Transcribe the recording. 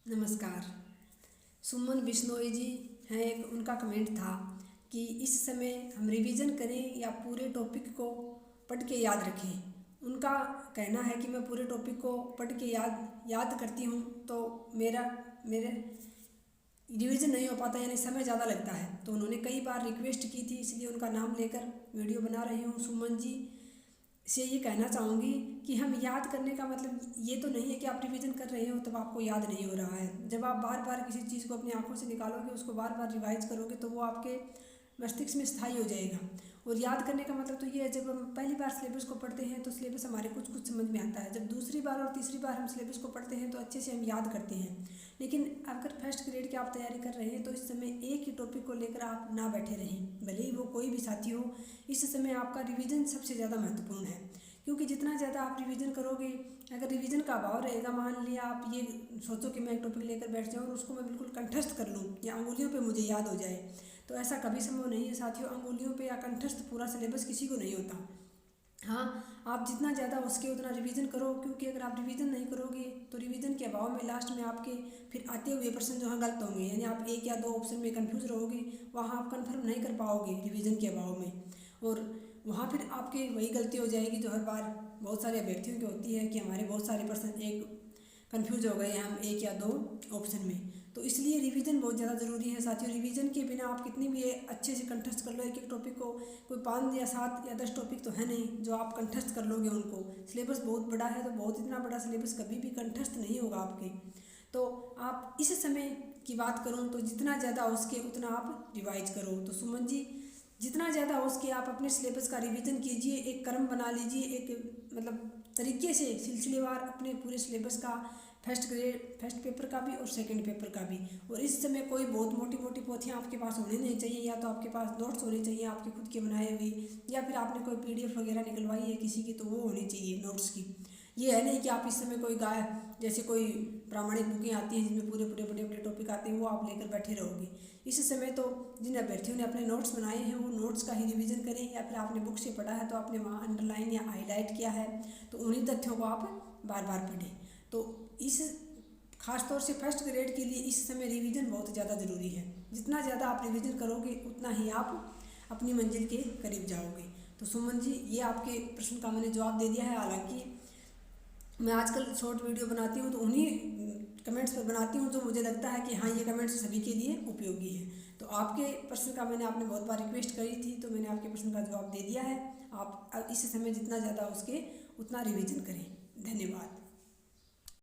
नमस्कार। सुमन बिश्नोई जी हैं, एक उनका कमेंट था कि इस समय हम रिवीजन करें या पूरे टॉपिक को पढ़ के याद रखें। उनका कहना है कि मैं पूरे टॉपिक को पढ़ के याद करती हूँ तो मेरे रिवीजन नहीं हो पाता, यानी समय ज़्यादा लगता है। तो उन्होंने कई बार रिक्वेस्ट की थी, इसलिए उनका नाम लेकर वीडियो बना रही हूँ। सुमन जी से ये कहना चाहूँगी कि हम याद करने का मतलब ये तो नहीं है कि आप रिवीजन कर रहे हो तब आपको याद नहीं हो रहा है। जब आप बार बार किसी चीज़ को अपनी आंखों से निकालोगे, उसको बार बार रिवाइज करोगे तो वो आपके मस्तिष्क में स्थायी हो जाएगा। और याद करने का मतलब तो ये है, जब हम पहली बार सिलेबस को पढ़ते हैं तो सिलेबस हमारे कुछ समझ में आता है। जब दूसरी बार और तीसरी बार हम सिलेबस को पढ़ते हैं तो अच्छे से हम याद करते हैं। लेकिन अगर फर्स्ट ग्रेड की आप तैयारी कर रहे हैं तो इस समय एक ही टॉपिक को लेकर आप ना बैठे रहें, भले ही वो कोई भी साथी हो। इस समय आपका रिवीजन सबसे ज़्यादा महत्वपूर्ण है, क्योंकि जितना ज़्यादा आप रिवीजन करोगे, अगर रिवीजन का अभाव रहेगा, मान लिया आप ये सोचो कि मैं एक टॉपिक लेकर बैठ जाऊँ और उसको मैं बिल्कुल कंठस्थ कर लूँ या अंगुलियों पे मुझे याद हो जाए, तो ऐसा कभी संभव नहीं है साथियों। अंगुलियों पे या कंठस्थ पूरा सिलेबस किसी को नहीं होता। हाँ, आप जितना ज़्यादा हो सके उतना रिवीजन करो, क्योंकि अगर आप रिवीजन नहीं करोगे तो रिवीजन के अभाव में लास्ट में आपके फिर आते हुए प्रश्न जो है गलत होंगे, यानी आप एक या दो ऑप्शन में कंफ्यूज रहोगे, वहाँ आप कंफर्म नहीं कर पाओगे रिवीजन के अभाव में। और वहाँ फिर आपके वही गलती हो जाएगी जो हर बार बहुत सारे अभ्यर्थियों की होती है कि हमारे बहुत सारे प्रश्न एक कंफ्यूज हो गए हम एक या दो ऑप्शन में। तो इसलिए रिवीजन बहुत ज़्यादा ज़रूरी है साथियों। रिवीजन के बिना आप कितनी भी अच्छे से कंठस्थ कर लो एक एक टॉपिक को, कोई 5 या 7 या 10 टॉपिक तो है नहीं जो आप कंठस्थ कर लोगे उनको। सिलेबस बहुत बड़ा है, तो बहुत इतना बड़ा सिलेबस कभी भी कंठस्थ नहीं होगा आपके। तो आप इस समय की बात करूँ तो जितना ज़्यादा हो सके उतना आप रिवाइज करो। तो सुमन जी, जितना ज़्यादा हो सके आप अपने सिलेबस का रिवीजन कीजिए, एक क्रम बना लीजिए, एक मतलब तरीके से सिलसिलेवार अपने पूरे सिलेबस का, फर्स्ट पेपर का भी और सेकंड पेपर का भी। और इस समय कोई बहुत मोटी मोटी पोथियाँ आपके पास होनी नहीं चाहिए, या तो आपके पास नोट्स होने चाहिए आपके खुद के बनाए हुए, या फिर आपने कोई PDF वगैरह निकलवाई है किसी की तो वो होनी चाहिए नोट्स की। ये है नहीं कि आप इस समय कोई जैसे कोई प्रामाणिक बुकें आती हैं जिसमें पूरे पूरे बड़े बड़े टॉपिक आते हैं, वो आप लेकर बैठे रहोगे। इस समय तो जिन अभ्यर्थियों ने अपने नोट्स बनाए हैं वो नोट्स का ही रिवीजन करें, या फिर आपने बुक से पढ़ा है तो आपने वहाँ अंडरलाइन या हाईलाइट किया है तो उन्हीं तथ्यों को आप बार बार पढ़ें। तो इस खासतौर से फर्स्ट ग्रेड के लिए इस समय रिवीजन बहुत ज़्यादा ज़रूरी है। जितना ज़्यादा आप रिवीजन करोगे उतना ही आप अपनी मंजिल के करीब जाओगे। तो सुमन जी, ये आपके प्रश्न का मैंने जवाब दे दिया है। हालांकि मैं आजकल शॉर्ट वीडियो बनाती हूँ तो उन्हीं कमेंट्स पर बनाती हूँ जो मुझे लगता है कि हाँ ये कमेंट्स सभी के लिए उपयोगी है। तो आपके प्रश्न का आपने बहुत बार रिक्वेस्ट करी थी तो मैंने आपके प्रश्न का जवाब दे दिया है। आप इस समय जितना ज़्यादा उसके उतना रिवीजन करें। धन्यवाद।